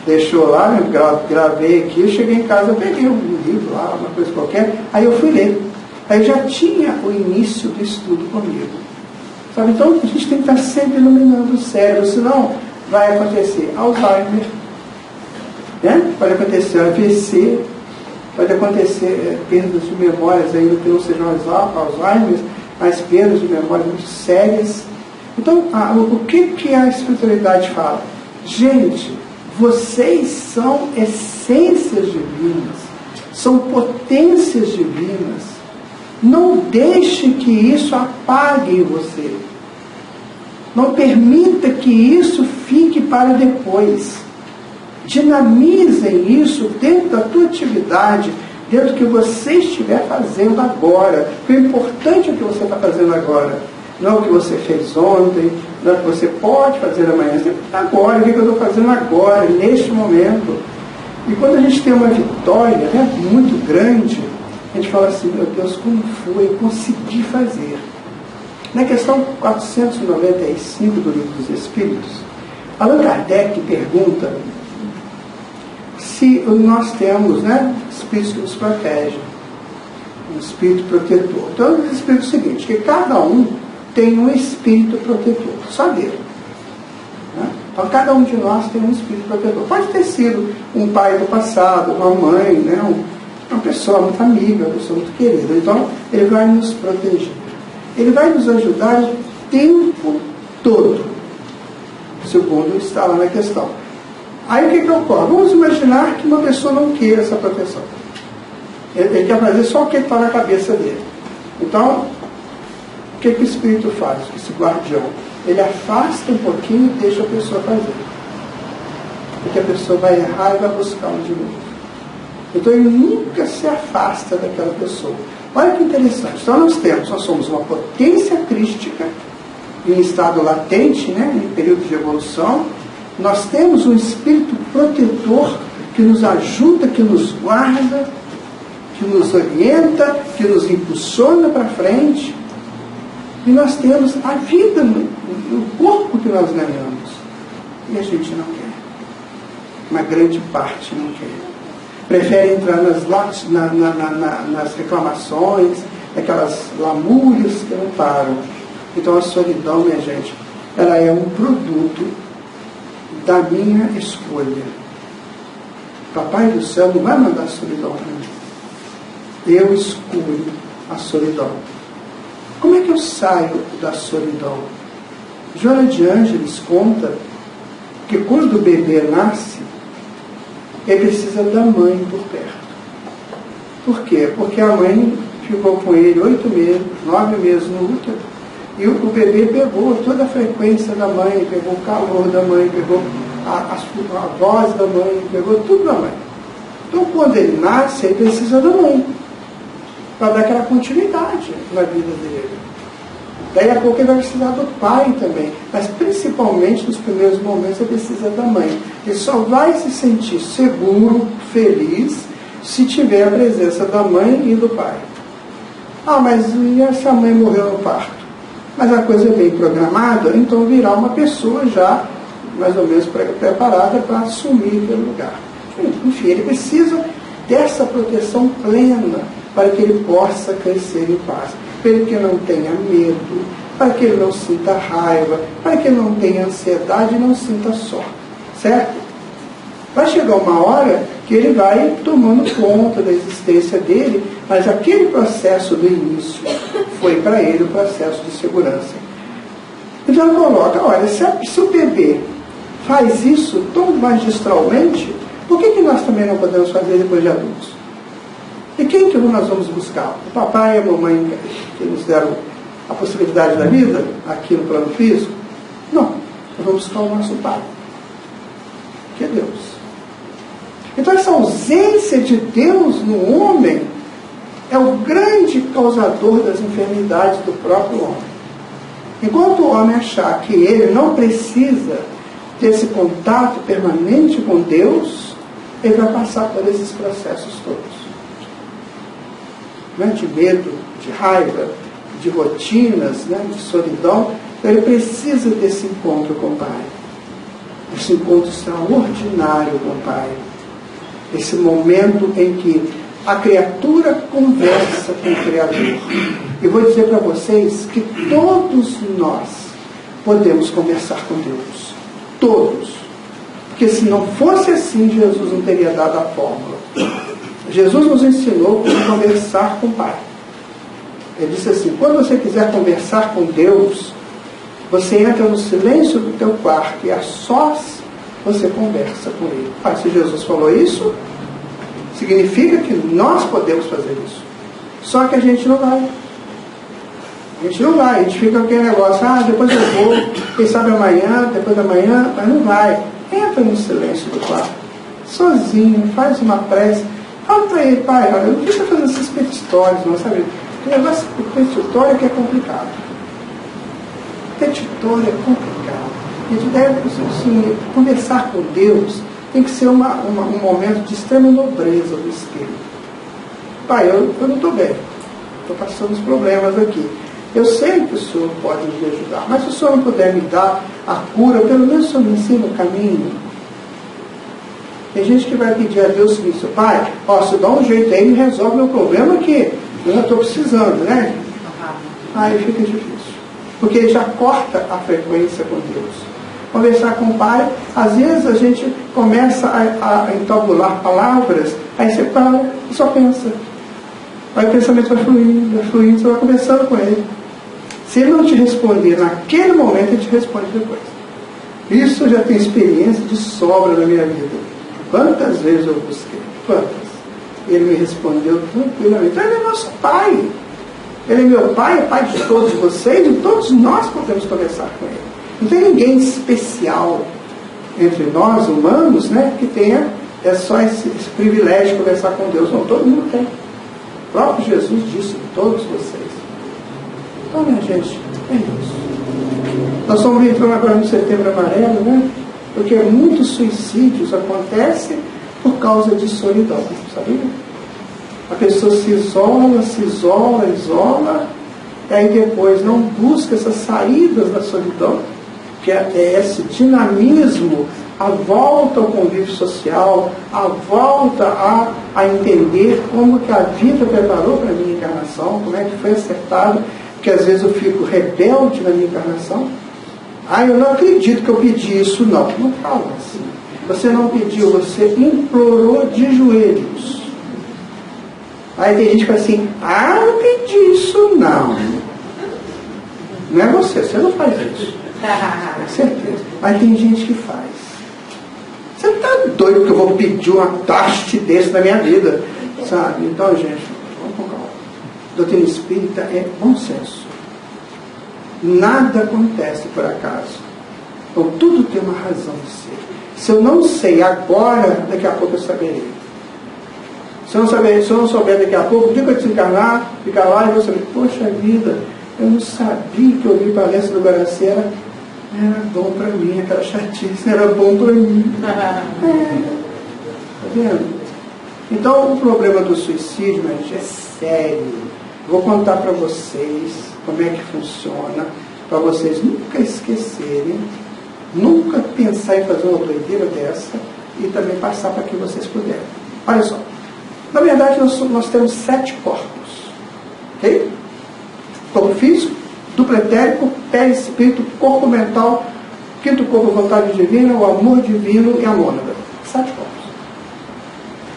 deixou lá, eu gravei aqui, eu cheguei em casa, eu peguei um livro lá, uma coisa qualquer, aí eu fui ler. Aí eu já tinha o início do estudo comigo. Sabe? Então a gente tem que estar sempre iluminando o cérebro, senão vai acontecer Alzheimer, né? Pode acontecer AVC, pode acontecer perdas de memórias, ainda que não sejam Alzheimer, mas perdas de memórias muito sérias. Então, o que a espiritualidade fala? Gente, vocês são essências divinas, são potências divinas. Não deixe que isso apague em você. Não permita que isso fique para depois. Dinamizem isso dentro da tua atividade, dentro do que você estiver fazendo agora. Porque o importante é o que você está fazendo agora. não é o que você fez ontem, não é o que você pode fazer amanhã. Agora, o que eu estou fazendo agora, neste momento? E quando a gente tem uma vitória, né, muito grande, a gente fala assim, meu Deus, como foi? Eu consegui fazer. Na questão 495 do Livro dos Espíritos, Allan Kardec pergunta se nós temos, né, espíritos que nos protegem, um espírito protetor. Então, ele explica o seguinte, que cada um tem um espírito protetor, só dele. Né? Então, cada um de nós tem um espírito protetor. Pode ter sido um pai do passado, uma mãe, né, uma pessoa muito amiga, uma pessoa muito querida. Então, ele vai nos proteger. Ele vai nos ajudar o tempo todo, segundo está lá na questão. Aí o que ocorre? Vamos imaginar que uma pessoa não queira essa proteção. Ele quer fazer só o que está na cabeça dele. Então, o que o Espírito faz, esse guardião? Ele afasta um pouquinho e deixa a pessoa fazer. Porque a pessoa vai errar e vai buscar de novo. Então, ele nunca se afasta daquela pessoa. Olha que interessante. Então, nós somos uma potência crística, em estado latente, né, em período de evolução. Nós temos um espírito protetor que nos ajuda, que nos guarda, que nos orienta, que nos impulsiona para frente. E nós temos a vida no corpo que nós ganhamos. E a gente não quer. Uma grande parte não quer. Prefere entrar nas reclamações, aquelas lamúrias que não param. Então a solidão, minha gente, ela é um produto da minha escolha. Papai do céu não vai mandar solidão para mim. Eu escolho a solidão. Como é que eu saio da solidão? Joana de Ângeles conta que quando o bebê nasce, ele precisa da mãe por perto. Por quê? Porque a mãe ficou com ele 8 meses, 9 meses no útero, e o bebê pegou toda a frequência da mãe, pegou o calor da mãe, pegou a voz da mãe, pegou tudo da mãe. Então, quando ele nasce, ele precisa da mãe, para dar aquela continuidade na vida dele. Daí a pouco ele vai precisar do pai também, mas principalmente nos primeiros momentos ele precisa da mãe. Ele só vai se sentir seguro, feliz, se tiver a presença da mãe e do pai. Ah, mas e essa mãe morreu no parto? Mas a coisa é bem programada, então virá uma pessoa já mais ou menos preparada para assumir aquele lugar. Enfim, ele precisa dessa proteção plena para que ele possa crescer em paz, para que ele não tenha medo, para que ele não sinta raiva, para que ele não tenha ansiedade e não sinta só. Certo? Vai chegar uma hora que ele vai tomando conta da existência dele, mas aquele processo do início foi para ele o processo de segurança. Então ele coloca, olha, se o bebê faz isso tão magistralmente, por que nós também não podemos fazer depois de adultos? E quem que nós vamos buscar? O papai e a mamãe que nos deram a possibilidade da vida aqui no plano físico? Não, nós vamos buscar o nosso pai, que é Deus. Então essa ausência de Deus no homem é o grande causador das enfermidades do próprio homem. Enquanto o homem achar que ele não precisa ter esse contato permanente com Deus, ele vai passar por esses processos todos. Né? De medo, de raiva, de rotinas, né? De solidão. Então ele precisa desse encontro com o Pai. Esse encontro extraordinário com o Pai. Esse momento em que a criatura conversa com o Criador. E vou dizer para vocês que todos nós podemos conversar com Deus. Todos. Porque se não fosse assim, Jesus não teria dado a fórmula. Jesus nos ensinou como conversar com o Pai. Ele disse assim, quando você quiser conversar com Deus, você entra no silêncio do teu quarto e a sós você conversa com Ele. Ah, se Jesus falou isso, significa que nós podemos fazer isso. Só que a gente não vai. A gente não vai. A gente fica com aquele negócio, depois eu vou, quem sabe amanhã, depois da manhã, mas não vai. Entra no silêncio do quarto, sozinho, faz uma prece. Fala para ele, pai, olha, não fica fazendo esses petitórios, não, sabe? O negócio petitório que é complicado. petitório é complicado. A gente deve, assim, conversar com Deus tem que ser um momento de extrema nobreza do espírito. Pai, eu não estou bem, estou passando os problemas aqui. Eu sei que o Senhor pode me ajudar, mas se o Senhor não puder me dar a cura, pelo menos o Senhor me ensina o caminho. Tem gente que vai pedir a Deus o seguinte: Pai, se dá um jeito aí, me resolve meu problema que eu já estou precisando, né? Aí fica difícil, porque ele já corta a frequência com Deus. Conversar com o Pai, às vezes a gente começa a entabular palavras, aí você para e só pensa. Aí o pensamento vai fluindo, você vai conversando com ele. Se ele não te responder naquele momento, ele te responde depois. Isso eu já tenho experiência de sobra na minha vida. Quantas vezes eu busquei? Quantas? Ele me respondeu tranquilamente. Então ele é nosso Pai. Ele é meu Pai, é Pai de todos vocês, e todos nós podemos conversar com ele. Não tem ninguém especial entre nós, humanos, né, que tenha só esse privilégio de conversar com Deus. Não, todo mundo tem. O próprio Jesus disse: todos vocês. Então, minha gente, é isso. Nós estamos entrando agora no Setembro Amarelo, né? Porque muitos suicídios acontecem por causa de solidão, sabia? A pessoa se isola, e aí depois não busca essas saídas da solidão, que é esse dinamismo, a volta ao convívio social, a volta a entender como que a vida preparou para a minha encarnação, como é que foi acertado, porque às vezes eu fico rebelde na minha encarnação. Eu não acredito que eu pedi isso, não. Não fala assim. Você não pediu, você implorou de joelhos. Aí tem gente que fala assim: não pedi isso, não. Não é você não faz isso. Com certeza. Mas tem gente que faz. Você está doido que eu vou pedir um ataste desse na minha vida, sabe? Então, gente, vamos com calma. Doutrina espírita é bom senso. Nada acontece por acaso. Então, tudo tem uma razão de ser. Se eu não sei agora, daqui a pouco eu saberei. Se eu não souber daqui a pouco, o dia que eu desencarnar, ficar lá e vou saber: poxa vida, eu não sabia que ouvir palestra do Guaraci era bom para mim, aquela chatice era bom para mim. Tá vendo? Então, o problema do suicídio, gente, é sério. Vou contar para vocês como é que funciona, para vocês nunca esquecerem, nunca pensar em fazer uma doideira dessa, e também passar para que vocês puderem. Olha só, na verdade nós temos 7 corpos, ok? Corpo físico, duplo etérico, perispírito, corpo mental, quinto corpo, vontade divina, o amor divino e a mônada. 7 corpos.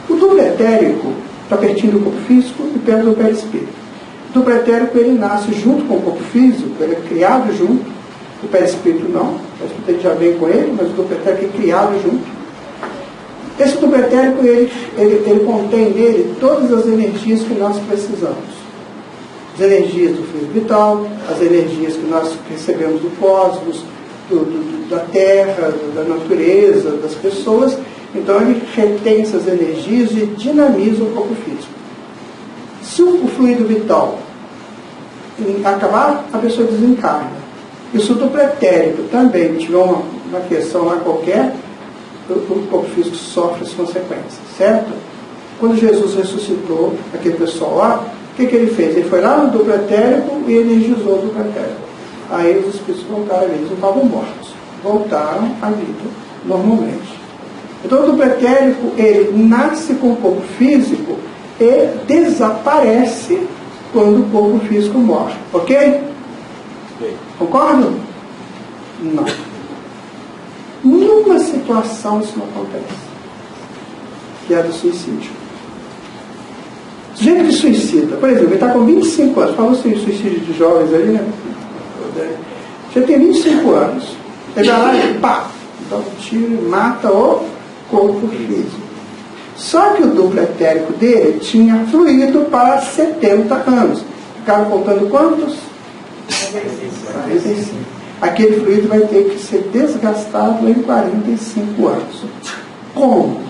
O duplo etérico está pertinho do corpo físico e perto do perispírito. O duplo etérico, ele nasce junto com o corpo físico, ele é criado junto. O perispírito não, o perispírito já vem com ele, mas o duplo etérico é criado junto. Esse duplo etérico, ele contém nele todas as energias que nós precisamos. As energias do fluido vital, as energias que nós recebemos do cosmos, da terra, da natureza, das pessoas. Então ele retém essas energias e dinamiza o corpo físico. Se o fluido vital acabar, a pessoa desencarna. E se o duplo etérico também tiver uma questão lá qualquer, o corpo físico sofre as consequências, certo? Quando Jesus ressuscitou aquele pessoal lá, o que ele fez? Ele foi lá no duplo etérico e energizou o duplo etérico. Aí os espíritos voltaram, eles não estavam mortos, voltaram à vida normalmente. Então o duplo etérico, ele nasce com o corpo físico e desaparece quando o corpo físico morre, ok? Concordam? Não. Numa situação isso não acontece, que é a do suicídio. O sujeito que suicida, por exemplo, ele está com 25 anos, falou assim, suicídio de jovens ali, né? Já tem 25 anos. Ele vai lá e pá, dá um tiro e mata o corpo físico. Só que o duplo etérico dele tinha fluído para 70 anos. Ficaram contando quantos? 45. Aquele fluido vai ter que ser desgastado em 45 anos. Como?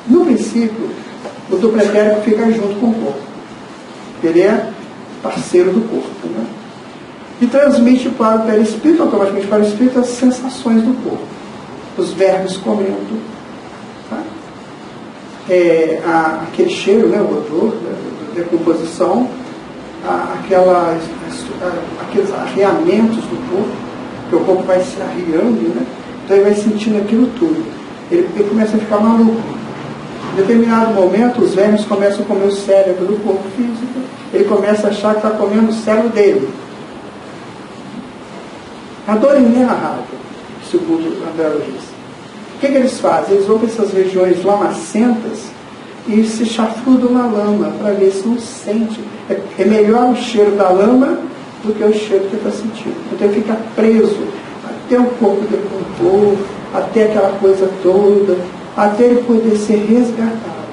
No princípio, o duplo etérico fica junto com o corpo. Ele é parceiro do corpo, né? e transmite para o perispírito, automaticamente para o espírito, as sensações do corpo. Os vermes comendo, tá? Aquele cheiro, né, o odor, a decomposição, aqueles arreamentos do corpo, que o corpo vai se arriando, né? Então ele vai sentindo aquilo tudo. Ele começa a ficar maluco. Em determinado momento, os vermes começam a comer o cérebro do corpo físico. Ele começa a achar que está comendo o cérebro dele. A dor inerrável, segundo André Luiz. O que eles fazem? Eles vão para essas regiões lamacentas e se chafurdam na lama para ver se não sente. É melhor o cheiro da lama do que o cheiro que ele está sentindo. Então ele fica preso até o corpo decompor, até aquela coisa toda, até ele poder ser resgatado.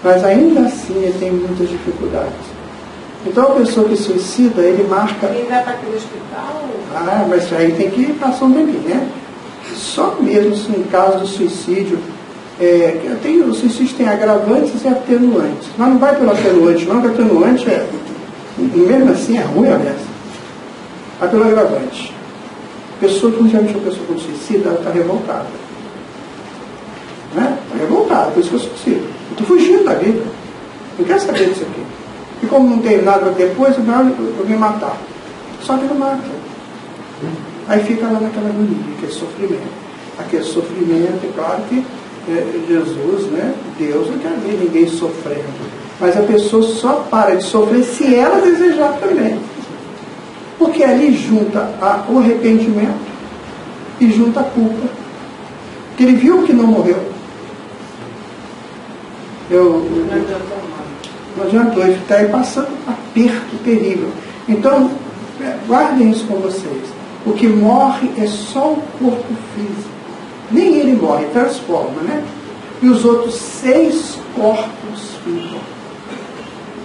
Mas ainda assim ele tem muitas dificuldades. Então a pessoa que suicida, ele marca... Ele vai para aquele hospital? Mas aí tem que passar um tempinho, né? Só mesmo se em caso de suicídio, o suicídio tem agravantes e atenuantes. Mas não vai pelo atenuante, não, porque atenuante mesmo assim é ruim, aliás. Vai pelo agravante. Quando já viu uma pessoa com suicida, ela está revoltada. Né? Está revoltada, por isso que eu suicido. Eu estou fugindo da vida. Não quero saber disso aqui. E como não tem nada depois, eu vou me matar. Só que não mata. Aí fica lá naquela agonia, aquele sofrimento. Aquele sofrimento, é claro que Jesus, né, Deus não quer ver ninguém sofrendo. Mas a pessoa só para de sofrer se ela desejar também. Porque ali junta o arrependimento e junta a culpa. Porque ele viu que não morreu. Não adiantou, ele está aí passando um aperto terrível. Então, guardem isso com vocês. O que morre é só o corpo físico. Nem ele morre, transforma, né? E os outros 6 corpos ficam.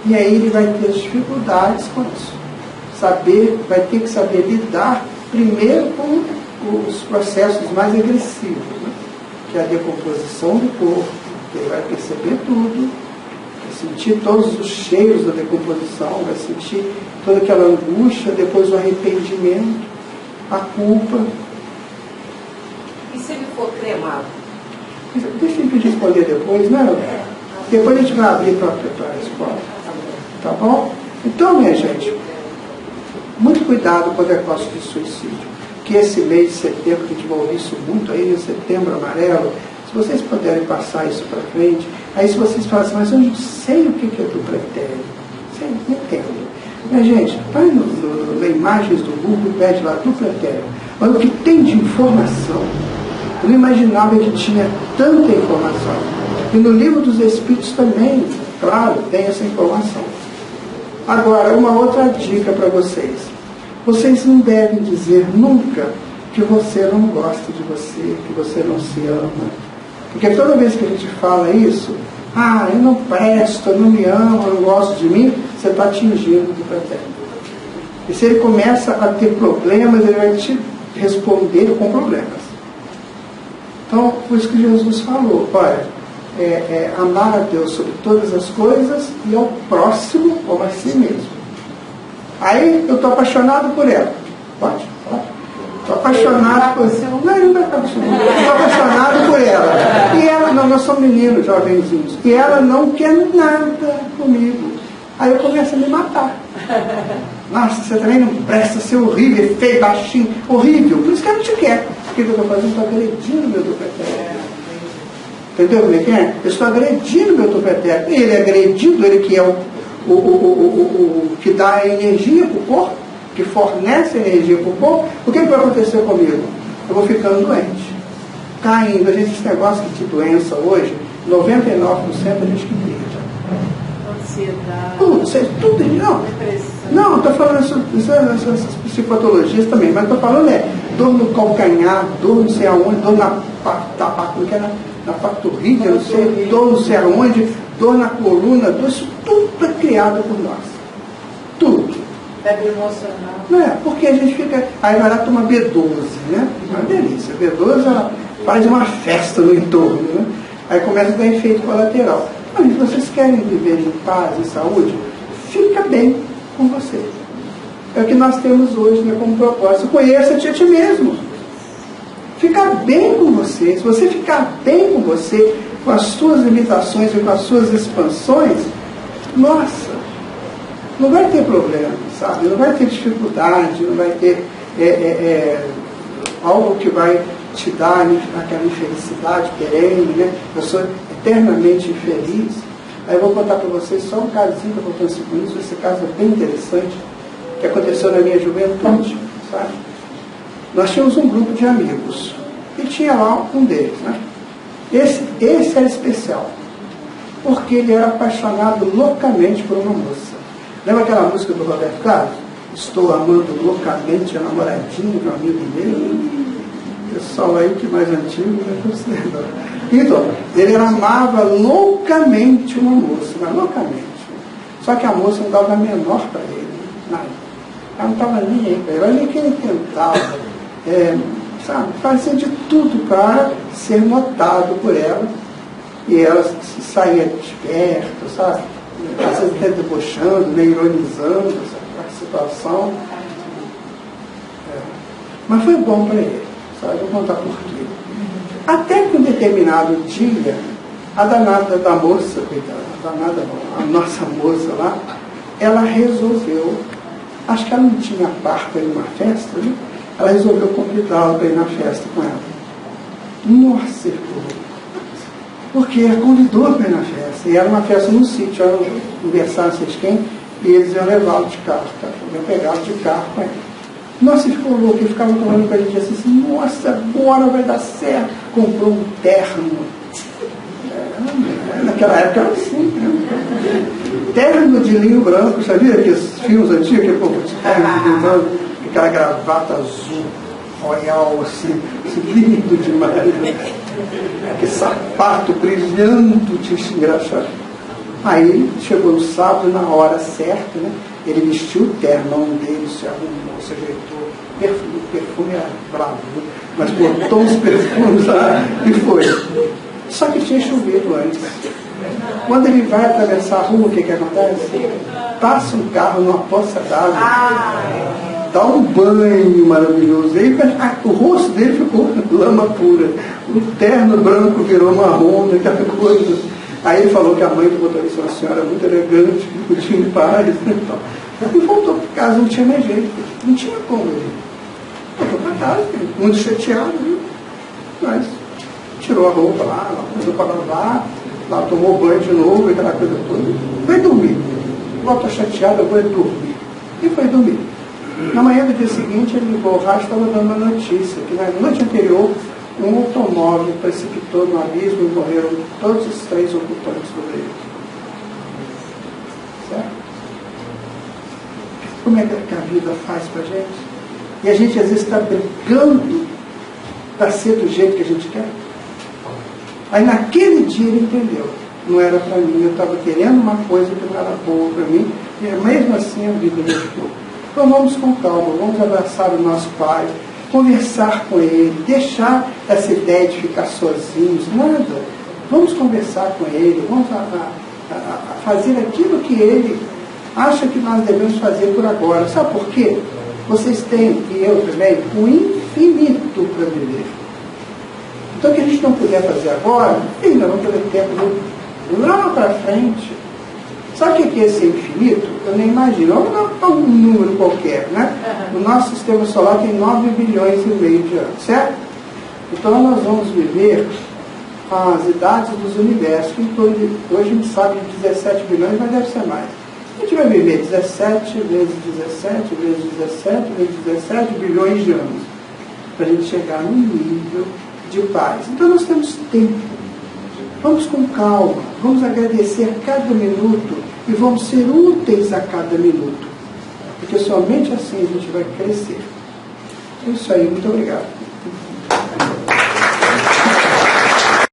E aí ele vai ter dificuldades com isso. Vai ter que saber lidar primeiro com os processos mais agressivos, né? Que é a decomposição do corpo, que ele vai perceber tudo, vai sentir todos os cheiros da decomposição, vai sentir toda aquela angústia, depois o arrependimento, a culpa. E se ele for cremado? Deixa eu responder depois, né? Depois a gente vai abrir para a escola. Tá bom? Então, minha gente, muito cuidado com o decócio de suicídio. Que esse mês de setembro, que a gente vai ouvir isso muito aí, Setembro Amarelo, se vocês puderem passar isso para frente, aí se vocês falam assim, mas eu não sei o que é duplo etéreo. Não entendo. Minha gente, vai na imagens do Google, pede lá duplo etéreo. Olha o que tem de informação. Eu não imaginava que tinha tanta informação. E no livro dos Espíritos também, claro, tem essa informação. Agora, uma outra dica para vocês. Vocês não devem dizer nunca que você não gosta de você, que você não se ama. Porque toda vez que a gente fala isso, eu não presto, eu não me amo, eu não gosto de mim, você está atingindo o que pretende. E se ele começa a ter problemas, ele vai te responder com problemas. Então, por isso que Jesus falou, olha, amar a Deus sobre todas as coisas e ao próximo como a si mesmo. Aí eu estou apaixonado por ela. Pode? Estou apaixonado por ela. Não vai ficar apaixonado. Estou apaixonado por ela. E ela, nós somos meninos, jovenzinhos. E ela não quer nada comigo. Aí eu começo a me matar. Nossa, você também não presta, ser horrível, feio, baixinho, horrível. Por isso que ela não te quer. O que eu estou fazendo? Estou agredindo meu tupetero. Entendeu como é que é? Eu estou agredindo meu tupetero. Ele é agredido, ele que é o que dá a energia para o corpo, que fornece energia para o corpo. O que vai acontecer comigo? Eu vou ficando doente, caindo. A gente, esse negócio de doença hoje, 99% a gente que briga. Ansiedade. Tudo. Não. Depressão. Não, estou falando essas psicopatologias também, mas estou falando dor no calcanhar, dor não sei aonde, dor na panturrilha, não sei, dor não sei aonde, dor na coluna, isso tudo é criado por nós. Tudo. Febre emocional. Não é, porque a gente fica. Aí vai lá tomar B12, né? Uma delícia. B12 ela faz uma festa no entorno, né? Aí começa a dar efeito colateral. Mas se vocês querem viver em paz e saúde, fica bem com vocês. É o que nós temos hoje, né, como propósito. Conheça-te a ti mesmo. Ficar bem com você. Se você ficar bem com você, com as suas limitações e com as suas expansões, nossa, não vai ter problema, sabe? Não vai ter dificuldade, não vai ter algo que vai te dar aquela infelicidade perene, né? Eu sou eternamente infeliz. Aí eu vou contar para vocês só um casinho que aconteceu com isso. Esse caso é bem interessante, que aconteceu na minha juventude, sabe? Nós tínhamos um grupo de amigos, e tinha lá um deles, né? Esse era especial, porque ele era apaixonado loucamente por uma moça. Lembra aquela música do Roberto Carlos? Estou amando loucamente a namoradinha do amigo dele. Pessoal aí que mais antigo, né? Então, ele amava loucamente uma moça, mas loucamente. Só que a moça não dava a menor para ele, nada. Ela não estava nem aí para ele. Olha que ele tentava, sabe, fazia de tudo para ser notado por ela. E ela saía de perto, sabe? Às vezes até debochando, né, ironizando essa situação. Mas foi bom para ele, sabe? Vou contar por quê. Até que um determinado dia, a danada da moça, a nossa moça lá, ela resolveu, acho que ela não tinha par para ir numa festa, né? Ela resolveu convidá-la para ir na festa com ela. Nossa, porque ela convidou para ir na festa. E era uma festa no sítio, era um aniversário, não sei de quem, e eles iam levá-lo de carro, tá? Iam pegá-lo de carro com ele. Nossa, ele ficou louco, ele ficava falando com a gente assim, nossa, agora vai dar certo. Comprou um terno. Naquela época era assim, né? Terno de linho branco, sabia? Aqueles filmes antigos, aquele povo de terno de linho branco, aquela gravata azul, royal, assim lindo demais. Né? Aquele sapato brilhando, de engraçado. Aí chegou no sábado, na hora certa, né? Ele vestiu o terno, um dele se arrumou, se ajeitou, perfume era bravo, mas botou uns perfumes lá e foi. Só que tinha chovido antes. Quando ele vai atravessar a rua, o que acontece? Passa um carro numa poça d'água, dá um banho maravilhoso. Aí o rosto dele ficou lama pura, o terno branco virou marrom, aquela coisa. Aí ele falou que a mãe do motorista era uma senhora muito elegante, que podia ir em paz, e voltou para casa, não tinha mais jeito, não tinha como ele. Voltou para casa, muito chateado, viu? Mas tirou a roupa lá, pôs para lavar, lá tomou banho de novo, aquela coisa toda, foi dormir. Volta chateado, eu vou dormir. E foi dormir. Na manhã do dia seguinte, ele ligou o rádio, estava dando uma notícia, que na noite anterior, um automóvel precipitou no abismo e morreram todos os 3 ocupantes do veículo. Certo? Como é que a vida faz para a gente? E a gente às vezes está brigando para ser do jeito que a gente quer. Aí naquele dia ele entendeu. Não era para mim, eu estava querendo uma coisa que não era boa para mim, e mesmo assim a vida me ficou. Então vamos com calma, vamos abraçar o nosso Pai, conversar com Ele, deixar essa ideia de ficar sozinhos, nada. Vamos conversar com Ele, vamos fazer aquilo que Ele acha que nós devemos fazer por agora. Sabe por quê? Vocês têm, e eu também, o infinito para viver. Então o que a gente não puder fazer agora, ainda não ter tempo lá para frente. Sabe o que é esse infinito? Eu nem imagino. Vamos dar um número qualquer, né? O nosso sistema solar tem 9 bilhões e meio de anos, certo? Então nós vamos viver as idades dos universos, que hoje a gente sabe de 17 bilhões, mas deve ser mais. A gente vai viver 17 vezes 17 vezes 17 vezes 17 bilhões de anos, para a gente chegar num nível de paz. Então nós temos tempo. Vamos com calma, vamos agradecer cada minuto e vamos ser úteis a cada minuto, porque somente assim a gente vai crescer. É isso aí, muito obrigado.